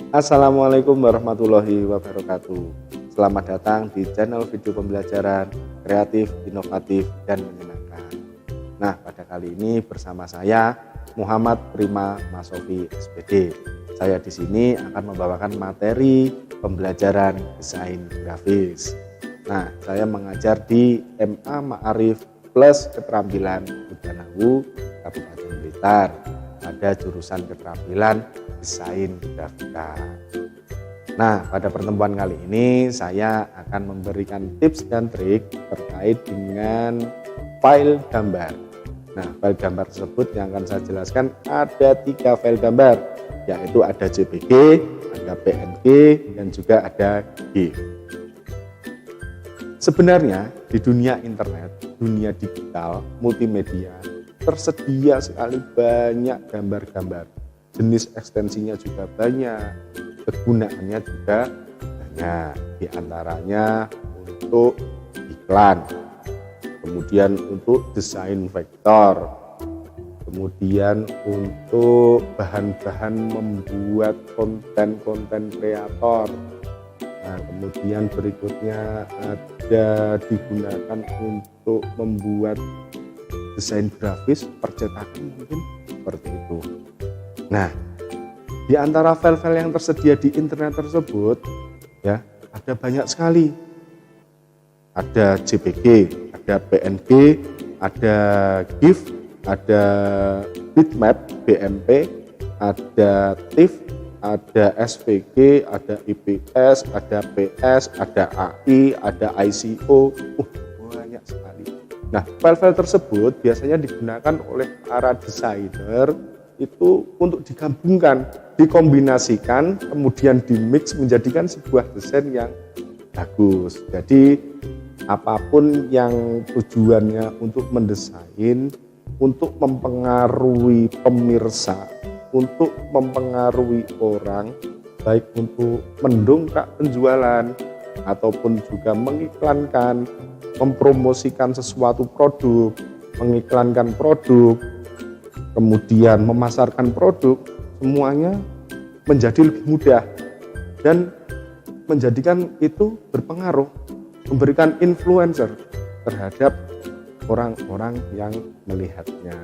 Assalamualaikum warahmatullahi wabarakatuh. Selamat datang di channel video pembelajaran kreatif, inovatif, dan menyenangkan. Nah, pada kali ini bersama saya Muhammad Prima Masofi SPD. Saya di sini akan membawakan materi pembelajaran desain grafis. Nah, saya mengajar di MA Ma'arif plus keterampilan Udanawu Kabupaten Blitar. Ada jurusan keterampilan desain grafika. Nah, pada pertemuan kali ini saya akan memberikan tips dan trik terkait dengan file gambar. Nah, file gambar tersebut yang akan saya jelaskan ada 3 file gambar, yaitu ada JPG, ada PNG, dan juga ada GIF. Sebenarnya di dunia internet, dunia digital, multimedia, tersedia sekali banyak gambar-gambar. Jenis ekstensinya juga banyak, kegunaannya juga banyak. Di antaranya untuk iklan, kemudian untuk desain vektor, kemudian untuk bahan-bahan membuat konten-konten kreator. Nah, kemudian berikutnya ada digunakan untuk membuat desain grafis, percetakan mungkin seperti itu. Nah, di antara file-file yang tersedia di internet tersebut, ya, ada banyak sekali. Ada JPG, ada PNG, ada GIF, ada bitmap, BMP, ada TIFF, ada SVG, ada IPS, ada PS, ada AI, ada ICO. Banyak sekali. Nah, file-file tersebut biasanya digunakan oleh para desainer itu untuk digabungkan, dikombinasikan, kemudian dimix menjadikan sebuah desain yang bagus. Jadi apapun yang tujuannya untuk mendesain, untuk mempengaruhi pemirsa, untuk mempengaruhi orang, baik untuk mendongkrak penjualan ataupun juga mengiklankan, mempromosikan sesuatu produk, mengiklankan produk, kemudian memasarkan produk, semuanya menjadi lebih mudah dan menjadikan itu berpengaruh, memberikan influencer terhadap orang-orang yang melihatnya.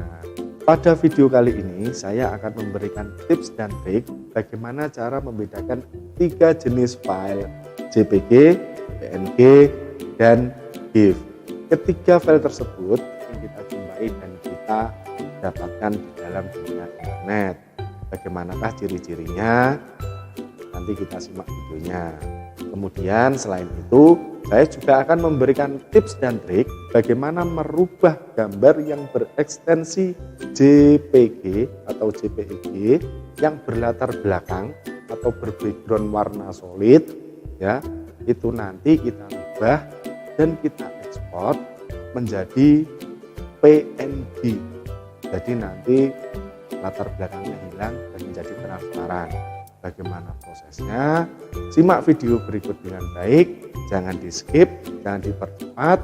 Pada video kali ini saya akan memberikan tips dan trik bagaimana cara membedakan 3 jenis file, JPG, PNG, dan GIF. Ketiga file tersebut yang kita jumpai dan kita dapatkan di dalam dunia internet. Bagaimanakah ciri-cirinya? Nanti kita simak videonya. Kemudian selain itu, saya juga akan memberikan tips dan trik bagaimana merubah gambar yang berekstensi JPG atau JPEG yang berlatar belakang atau berbackground warna solid, ya, itu nanti kita ubah dan kita ekspor menjadi PNG. Jadi nanti latar belakangnya hilang dan menjadi transparan. Bagaimana prosesnya? Simak video berikut dengan baik, jangan di skip, jangan dipercepat,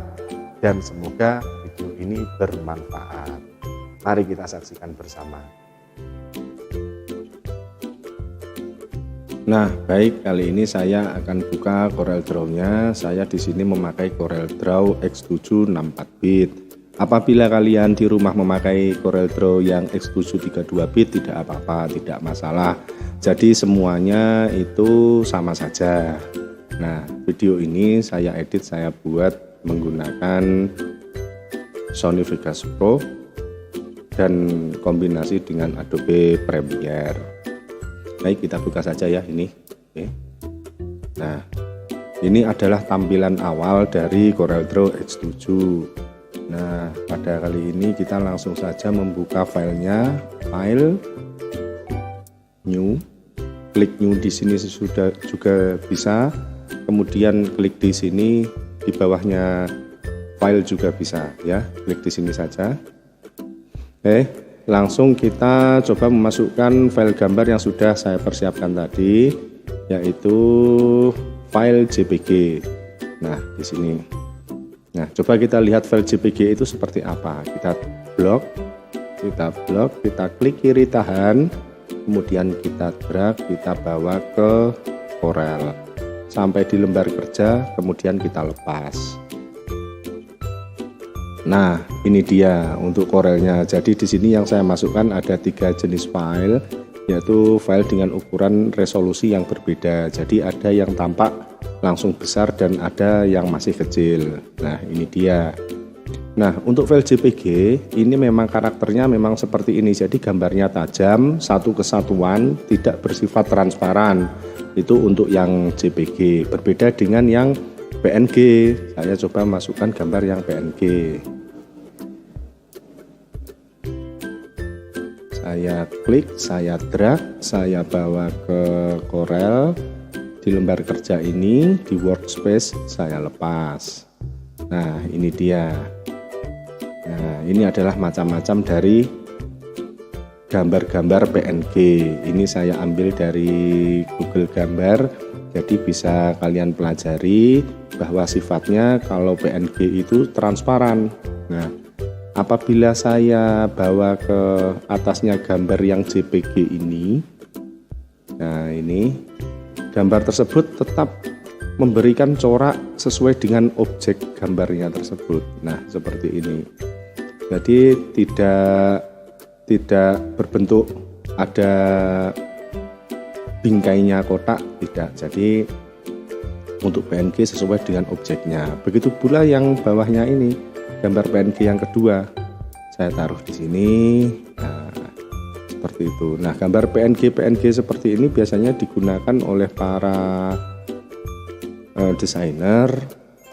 dan semoga video ini bermanfaat. Mari kita saksikan bersama. Nah, baik, kali ini saya akan buka CorelDRAW-nya. Saya di sini memakai CorelDRAW X7 64 bit. Apabila kalian di rumah memakai CorelDRAW yang X7 32 bit tidak apa-apa, tidak masalah. Jadi semuanya itu sama saja. Nah, video ini saya edit, saya buat menggunakan Sony Vegas Pro dan kombinasi dengan Adobe Premiere. Baik, kita buka saja ya ini. Oke. Nah, ini adalah tampilan awal dari CorelDRAW X7. Nah, pada kali ini kita langsung saja membuka filenya, file, new, klik new di sini sudah juga bisa. Kemudian klik di sini di bawahnya file juga bisa ya, klik di sini saja. Oke, langsung kita coba memasukkan file gambar yang sudah saya persiapkan tadi, yaitu file JPG. Nah, di sini. Nah, coba kita lihat file JPG itu seperti apa. Kita blok, kita klik kiri tahan, kemudian kita drag, kita bawa ke Corel sampai di lembar kerja, kemudian kita lepas. Nah, ini dia untuk Corelnya. Jadi di sini yang saya masukkan ada 3 jenis file, yaitu file dengan ukuran resolusi yang berbeda. Jadi ada yang tampak langsung besar dan ada yang masih kecil. Nah, ini dia. Nah, untuk file JPG ini memang karakternya memang seperti ini. Jadi gambarnya tajam, satu kesatuan, tidak bersifat transparan. Itu untuk yang JPG. Berbeda dengan yang PNG. Saya coba masukkan gambar yang PNG. Saya klik, saya drag, saya bawa ke Corel. Di lembar kerja ini, di workspace saya lepas. Nah, ini dia. Nah, ini adalah macam-macam dari gambar-gambar PNG. Ini saya ambil dari Google Gambar. Jadi bisa kalian pelajari bahwa sifatnya kalau PNG itu transparan. Nah, apabila saya bawa ke atasnya gambar yang JPG ini, nah ini gambar tersebut tetap memberikan corak sesuai dengan objek gambarnya tersebut. Nah, seperti ini. Jadi tidak berbentuk ada bingkainya kotak, tidak. Jadi untuk PNG sesuai dengan objeknya. Begitu pula yang bawahnya ini, gambar PNG yang kedua. Saya taruh di sini. Nah, seperti itu. Nah, gambar PNG seperti ini biasanya digunakan oleh para desainer.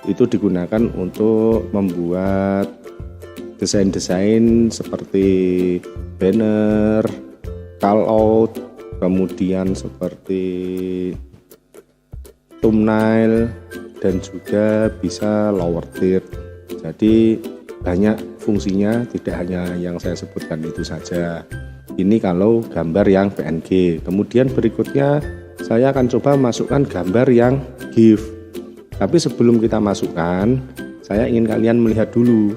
Itu digunakan untuk membuat desain-desain seperti banner, call out, kemudian seperti thumbnail, dan juga bisa lower third. Jadi banyak fungsinya, tidak hanya yang saya sebutkan itu saja. Ini kalau gambar yang PNG. Kemudian berikutnya saya akan coba masukkan gambar yang GIF. Tapi sebelum kita masukkan, saya ingin kalian melihat dulu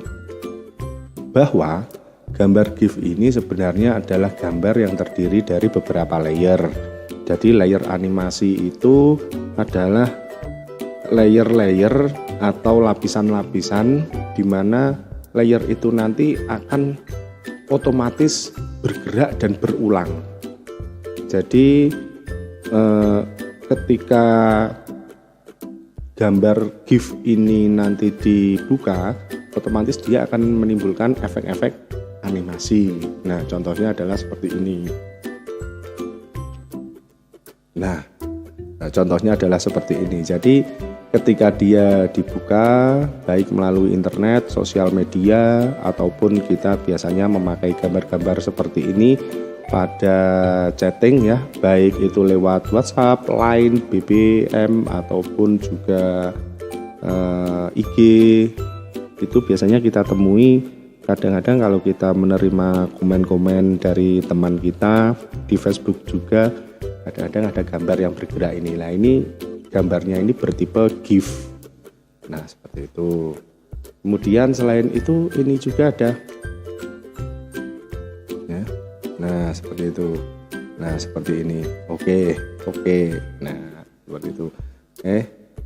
bahwa gambar GIF ini sebenarnya adalah gambar yang terdiri dari beberapa layer. Jadi layer animasi itu adalah layer-layer atau lapisan-lapisan di mana layer itu nanti akan otomatis bergerak dan berulang. Jadi ketika gambar GIF ini nanti dibuka, otomatis dia akan menimbulkan efek-efek animasi. Nah, contohnya adalah seperti ini. Nah, contohnya adalah seperti ini. Jadi ketika dia dibuka baik melalui internet, sosial media, ataupun kita biasanya memakai gambar-gambar seperti ini pada chatting ya, baik itu lewat WhatsApp, Line, BBM, ataupun juga IG, itu biasanya kita temui kadang-kadang kalau kita menerima komen-komen dari teman kita di Facebook juga, kadang-kadang ada gambar yang bergerak ini. Nah, ini gambarnya ini bertipe GIF. Nah, seperti itu. Kemudian selain itu ini juga ada ya. Nah, seperti itu. Nah, seperti ini. Oke. Nah, seperti itu.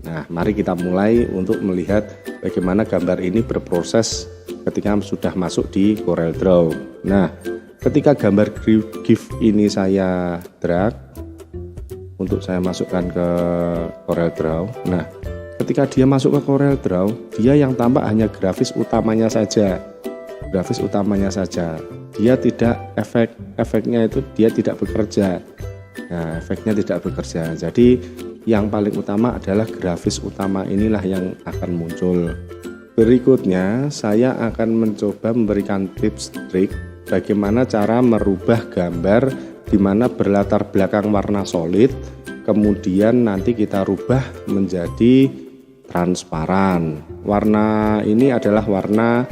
Nah, mari kita mulai untuk melihat bagaimana gambar ini berproses ketika sudah masuk di CorelDRAW. Nah, ketika gambar GIF ini saya drag untuk saya masukkan ke CorelDRAW. Nah, ketika dia masuk ke CorelDRAW, dia yang tampak hanya grafis utamanya saja. Grafis utamanya saja. Dia tidak efeknya itu dia tidak bekerja. Nah, efeknya tidak bekerja. Jadi yang paling utama adalah grafis utama inilah yang akan muncul. Berikutnya saya akan mencoba memberikan tips trik bagaimana cara merubah gambar di mana berlatar belakang warna solid, kemudian nanti kita rubah menjadi transparan. Warna ini adalah warna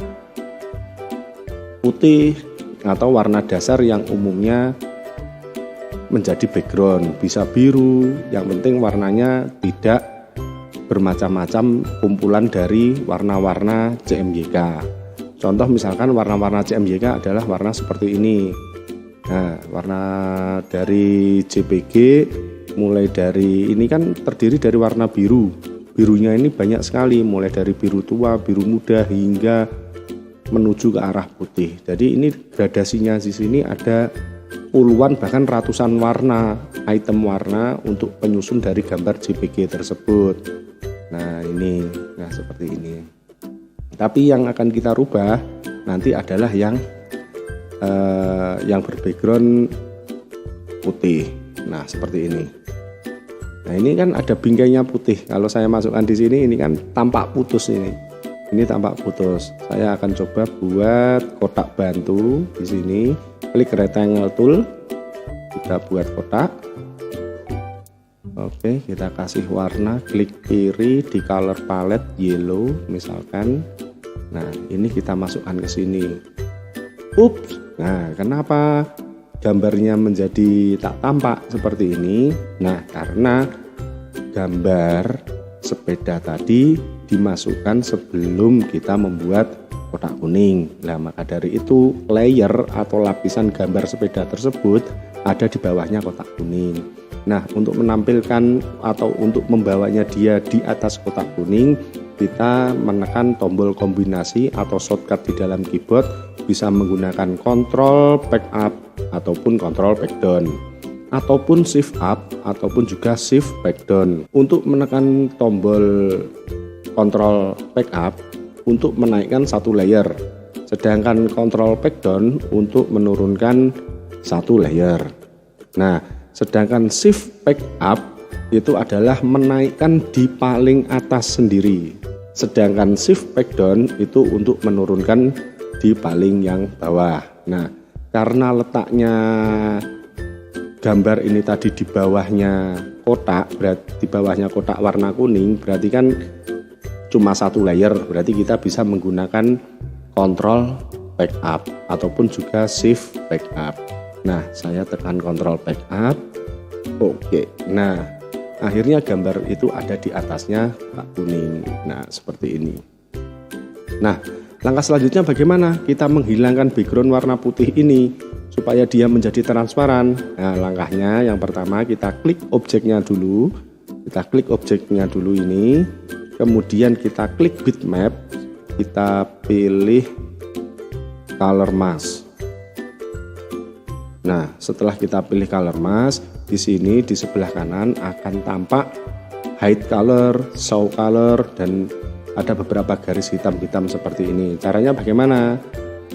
putih atau warna dasar yang umumnya menjadi background, bisa biru, yang penting warnanya tidak bermacam-macam kumpulan dari warna-warna CMYK. Contoh misalkan warna-warna CMYK adalah warna seperti ini. Nah, warna dari JPG mulai dari ini kan terdiri dari warna biru. Birunya ini banyak sekali, mulai dari biru tua, biru muda hingga menuju ke arah putih. Jadi ini gradasinya di sini ada puluhan bahkan ratusan warna, item warna untuk penyusun dari gambar JPG tersebut. Nah, ini seperti ini. Tapi yang akan kita rubah nanti adalah yang berbackground putih. Nah, seperti ini. Nah, ini kan ada bingkainya putih. Kalau saya masukkan di sini, ini kan tampak putus ini. Ini tampak putus. Saya akan coba buat kotak bantu di sini. Klik rectangle tool. Kita buat kotak. Oke, kita kasih warna. Klik kiri di color palette yellow misalkan. Nah, ini kita masukkan ke sini. Ups. Nah, kenapa gambarnya menjadi tak tampak seperti ini? Nah, karena gambar sepeda tadi dimasukkan sebelum kita membuat kotak kuning. Nah, maka dari itu layer atau lapisan gambar sepeda tersebut ada di bawahnya kotak kuning. Nah, untuk menampilkan atau untuk membawanya dia di atas kotak kuning, kita menekan tombol kombinasi atau shortcut di dalam keyboard, bisa menggunakan Ctrl Back Up ataupun Ctrl Back Down ataupun Shift Up ataupun juga Shift Back Down. Untuk menekan tombol Ctrl Back Up untuk menaikkan satu layer, sedangkan Ctrl Back Down untuk menurunkan satu layer. Nah, sedangkan Shift Back Up itu adalah menaikkan di paling atas sendiri, sedangkan Shift Back Down itu untuk menurunkan di paling yang bawah. Nah, karena letaknya gambar ini tadi di bawahnya kotak, berarti di bawahnya kotak warna kuning, berarti kan cuma satu layer, berarti kita bisa menggunakan Ctrl Back Up ataupun juga Shift Back Up. Nah, saya tekan Ctrl Back Up. Oke. Nah, akhirnya gambar itu ada di atasnya kotak kuning. Nah, seperti ini. Nah, langkah selanjutnya bagaimana? Kita menghilangkan background warna putih ini supaya dia menjadi transparan. Nah, langkahnya yang pertama kita klik objeknya dulu. Kita klik objeknya dulu ini. Kemudian kita klik bitmap. Kita pilih color mask. Nah, setelah kita pilih color mask, di sini di sebelah kanan akan tampak hide color, show color, dan ada beberapa garis hitam-hitam seperti ini. Caranya bagaimana?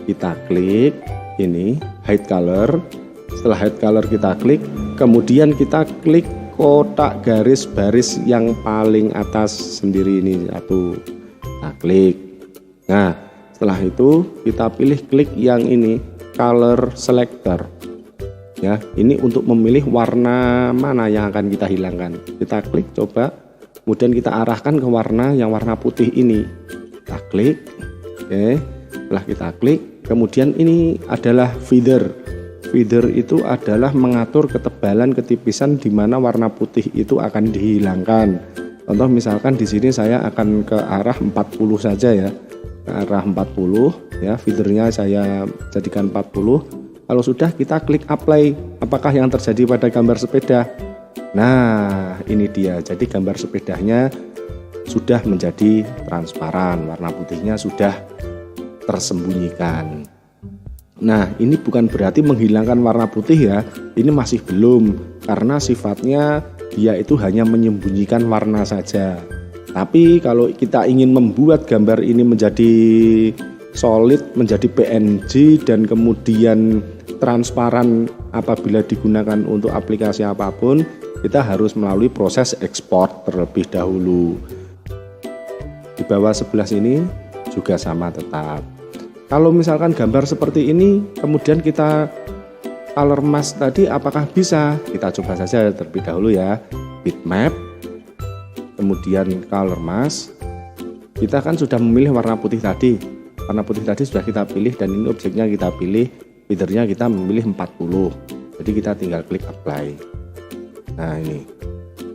Kita klik ini hide color. Setelah hide color kita klik, kemudian kita klik kotak garis baris yang paling atas sendiri ini satu. Nah, klik. Nah, setelah itu kita pilih klik yang ini color selector. Ya, ini untuk memilih warna mana yang akan kita hilangkan. Kita klik coba. Kemudian kita arahkan ke warna yang warna putih ini. Kita klik. Oke. Setelah kita klik, kemudian ini adalah feather. Feather itu adalah mengatur ketebalan, ketipisan di mana warna putih itu akan dihilangkan. Contoh misalkan di sini saya akan ke arah 40 saja ya. Ke arah 40 ya, feathernya saya jadikan 40. Kalau sudah, kita klik apply. Apakah yang terjadi pada gambar sepeda? Nah, ini dia. Jadi gambar sepedanya sudah menjadi transparan, warna putihnya sudah tersembunyikan. Nah, ini bukan berarti menghilangkan warna putih ya. Ini masih belum, karena sifatnya dia itu hanya menyembunyikan warna saja. Tapi kalau kita ingin membuat gambar ini menjadi solid, menjadi PNG dan kemudian transparan apabila digunakan untuk aplikasi apapun, kita harus melalui proses ekspor terlebih dahulu. Di bawah sebelah sini juga sama tetap. Kalau misalkan gambar seperti ini kemudian kita color mask tadi, apakah bisa? Kita coba saja terlebih dahulu ya. Bitmap, kemudian color mask. Kita kan sudah memilih warna putih tadi. Warna putih tadi sudah kita pilih dan ini objeknya kita pilih. Feathernya kita memilih 40. Jadi kita tinggal klik apply. Nah, ini.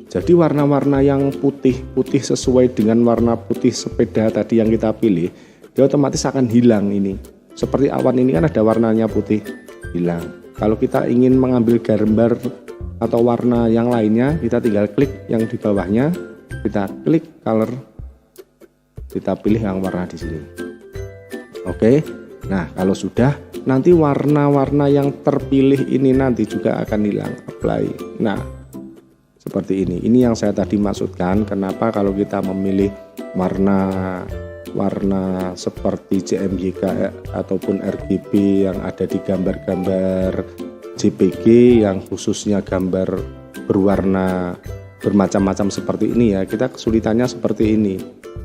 Jadi warna-warna yang putih-putih sesuai dengan warna putih sepeda tadi yang kita pilih, dia otomatis akan hilang ini. Seperti awan ini kan ada warnanya putih, hilang. Kalau kita ingin mengambil gambar atau warna yang lainnya, kita tinggal klik yang di bawahnya, kita klik color, kita pilih yang warna di sini. Oke, nah kalau sudah, nanti warna-warna yang terpilih ini nanti juga akan hilang. Apply. Nah, seperti ini yang saya tadi maksudkan, kenapa kalau kita memilih warna seperti JMYK ataupun RGB yang ada di gambar-gambar JPG yang khususnya gambar berwarna bermacam-macam seperti ini ya, kita kesulitannya seperti ini.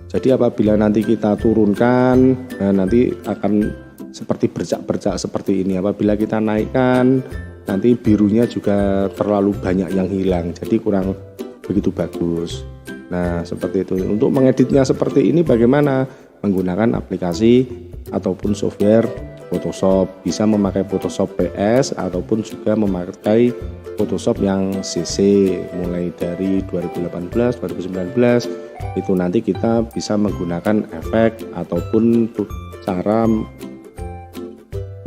Jadi apabila nanti kita turunkan, nah nanti akan seperti bercak-bercak seperti ini. Apabila kita naikkan, nanti birunya juga terlalu banyak yang hilang, jadi kurang begitu bagus. Nah seperti itu. Untuk mengeditnya seperti ini bagaimana? Menggunakan aplikasi ataupun software Photoshop. Bisa memakai Photoshop PS ataupun juga memakai Photoshop yang CC mulai dari 2018, 2019. Itu nanti kita bisa menggunakan efek ataupun cara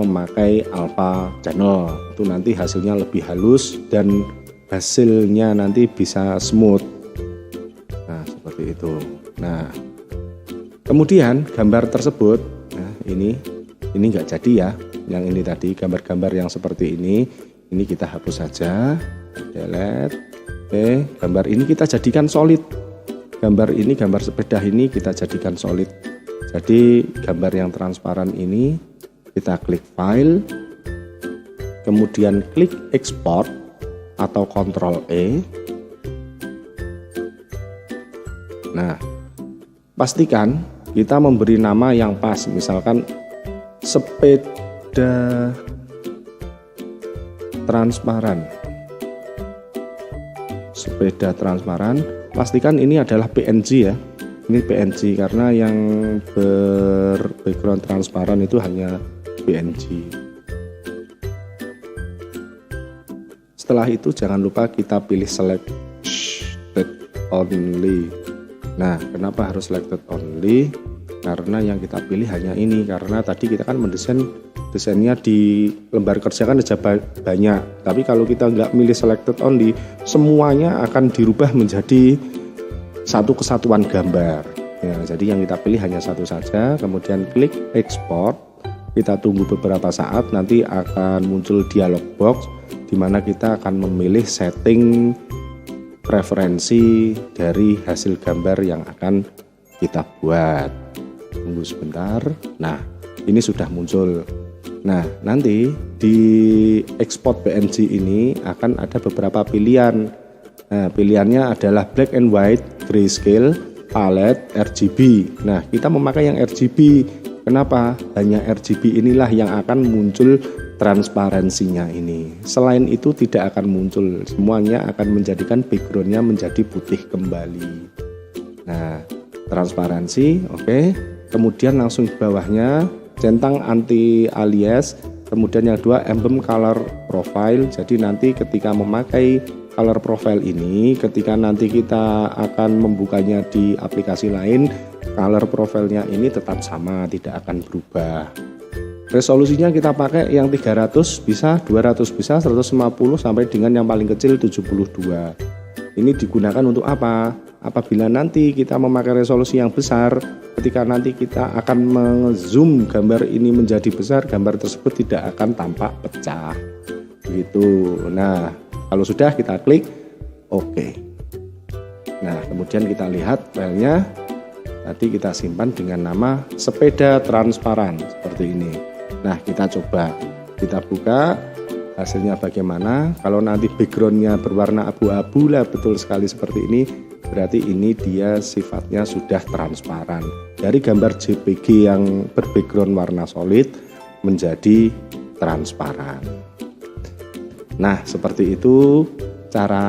memakai alpha channel. Itu nanti hasilnya lebih halus dan hasilnya nanti bisa smooth. Nah seperti itu. Nah kemudian gambar tersebut, nah ini nggak jadi ya, yang ini tadi gambar-gambar yang seperti ini kita hapus saja, delete. Oke, gambar ini kita jadikan solid. Gambar ini, gambar sepeda ini kita jadikan solid. Jadi gambar yang transparan ini kita klik file, kemudian klik export atau Ctrl E. Nah, pastikan kita memberi nama yang pas, misalkan sepeda transparan. Sepeda transparan, pastikan ini adalah PNG ya. Ini PNG karena yang background transparan itu hanya PNG. Setelah itu jangan lupa kita pilih selected only. Nah, kenapa harus selected only? Karena yang kita pilih hanya ini, karena tadi kita kan desainnya di lembar kerja kan ada banyak, tapi kalau kita nggak milih selected only, semuanya akan dirubah menjadi satu kesatuan gambar ya. Jadi yang kita pilih hanya satu saja, kemudian klik export, kita tunggu beberapa saat, nanti akan muncul dialog box di mana kita akan memilih setting preferensi dari hasil gambar yang akan kita buat. Tunggu sebentar. Nah, ini sudah muncul. Nah, nanti di export PNG ini akan ada beberapa pilihan. Nah, pilihannya adalah black and white, grayscale, palette, RGB. Nah, kita memakai yang RGB. Kenapa? Hanya RGB inilah yang akan muncul transparansinya ini. Selain itu tidak akan muncul. Semuanya akan menjadikan backgroundnya menjadi putih kembali. Nah, transparansi, oke. Kemudian langsung di bawahnya centang anti alias, kemudian yang kedua emblem color profile. Jadi nanti ketika memakai color profile ini, ketika nanti kita akan membukanya di aplikasi lain, color profilnya ini tetap sama, tidak akan berubah. Resolusinya kita pakai yang 300 bisa, 200 bisa, 150 sampai dengan yang paling kecil 72. Ini digunakan untuk apa? Apabila nanti kita memakai resolusi yang besar, ketika nanti kita akan meng-zoom gambar ini menjadi besar, gambar tersebut tidak akan tampak pecah. Begitu. Nah, kalau sudah kita klik OK. Nah, kemudian kita lihat filenya. Tadi kita simpan dengan nama sepeda transparan seperti ini. Nah, kita coba, kita buka. Hasilnya bagaimana? Kalau nanti backgroundnya berwarna abu-abu lah, betul sekali seperti ini, berarti ini dia sifatnya sudah transparan. Dari gambar JPG yang berbackground warna solid menjadi transparan. Nah, seperti itu cara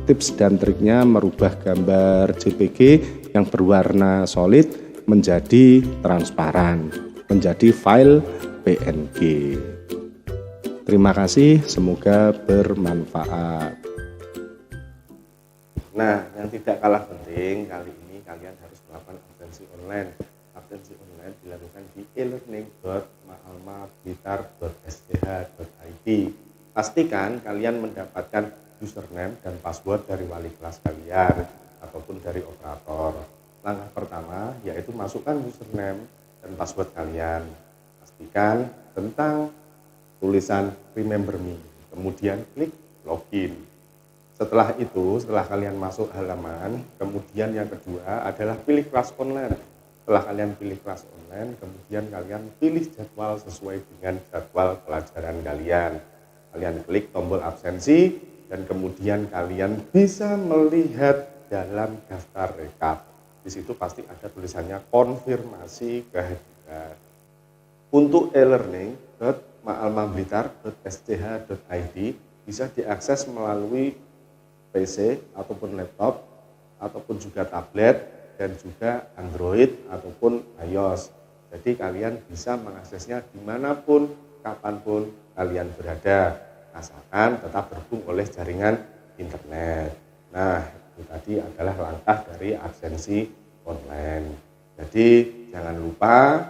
tips dan triknya merubah gambar JPG yang berwarna solid menjadi transparan, menjadi file PNG. Terima kasih, semoga bermanfaat. Nah, yang tidak kalah penting, kali ini kalian harus melakukan absensi online. Absensi online dilakukan di e-learning.maalmablitar.sch.id. Pastikan kalian mendapatkan username dan password dari wali kelas kalian ataupun dari operator. Langkah pertama yaitu masukkan username dan password kalian. Pastikan tentang tulisan remember me, kemudian klik login. Setelah itu, setelah kalian masuk halaman, kemudian yang kedua adalah pilih kelas online. Setelah kalian pilih kelas online, kemudian kalian pilih jadwal sesuai dengan jadwal pelajaran kalian. Kalian klik tombol absensi dan kemudian kalian bisa melihat dalam daftar rekap. Di situ pasti ada tulisannya konfirmasi kehadiran. Untuk e-learning.maalmablitar.sch.id bisa diakses melalui PC ataupun laptop ataupun juga tablet dan juga Android ataupun iOS. Jadi kalian bisa mengaksesnya dimanapun, kapanpun kalian berada, asalkan tetap terhubung oleh jaringan internet. Nah, itu tadi adalah langkah dari absensi online. Jadi jangan lupa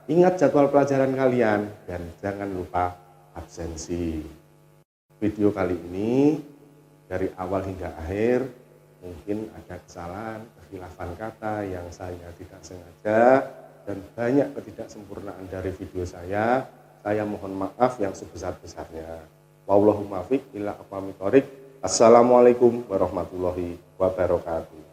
ingat jadwal pelajaran kalian dan jangan lupa absensi. Video kali ini dari awal hingga akhir mungkin ada kesalahan, kekhilafan kata yang saya tidak sengaja dan banyak ketidaksempurnaan dari video saya mohon maaf yang sebesar-besarnya. Wallahul muwaffiq ila aqwamit thoriq. Assalamualaikum warahmatullahi wabarakatuh.